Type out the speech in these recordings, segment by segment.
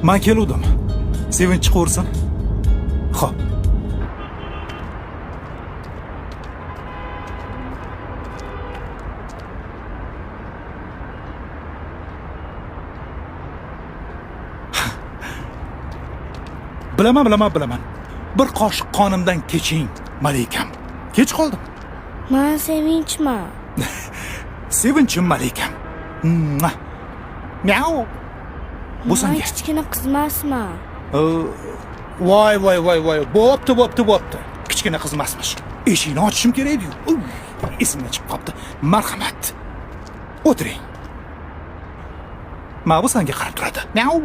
Men keluvdim. Sevinch chiqaversin. Xo'p. Bilaman. Bir qoshiq qonimdan keching, malikam. Kech qoldim. Men Sevinchman. Sevinchim malikam. Miau. Bu Men senga. kichkina qiz emasman. Voy. Bo'pti. Kichkina qiz emasmish. Eshikni ochishim kerak edi. Esimdan chiqib qopti. Marhamat. O'tiring. Mana bu senga qarab turadi. Miau.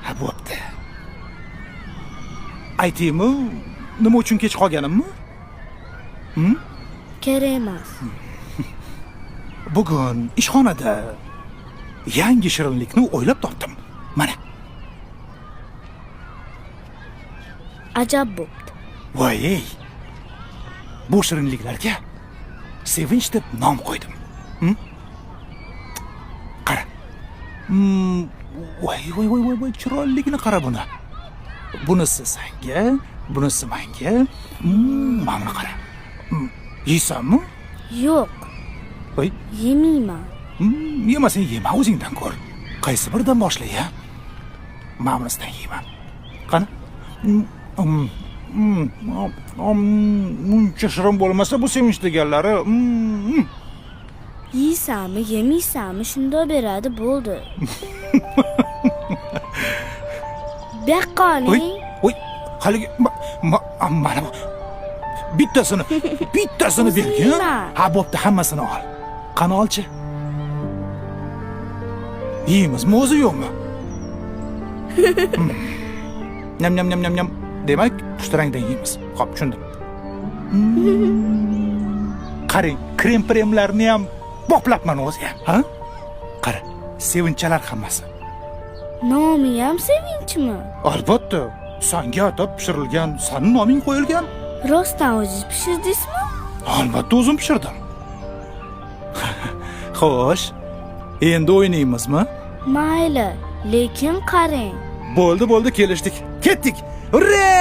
Ha, bo'pti. Aytaymi, nima uchun kech qolganimmi? Kerak emas. Bugun ishxonada yangi shirinlikni o'ylab topdim. Mana. Ajab bo'pti. Voy. Bu shirinliklarga Sevinch deb nom qo'ydim. Qara. Voy, chiroyligini qara buni. Bunisi senga, bunisi menga. Mana qara. Yeysanmi? Yo'q, Voy, yemayman. yemasang yema, o'zingdan ko'r. Qaysi biridan boshla-ya? Men bunisidan yeyman. Qani? Muncha shirin bo'lmasa bu Sevinch deganlari. Yeysanmi, yemaysanmi, shunday beradi, bo'ldi. Beqqoling. Voy, haligi mana bu bittasini bergin. Ha, bo'pti, hammasini ol. Qani olchi. Yeymizmi o'zi yo'qmi? Nyam. Demak, pushtirangdan yeymiz. Xo'p, tushundim. Qarang, krem-premlarni ham boplabman o'zi ham, ha? Qara, sevinchalar hammasi. Nomi ham Sevinchmi? Albatta, senga atab pishirilgan, sening noming qo'yilgan. Rostdan o'zingiz pishirdingizmi? Albatta, o'zim pishirdim. Xo'sh, endi o'ynaymizmi? Mayli, lekin qarang. Bo'ldi, kelishdik. Ketdik. Hurray!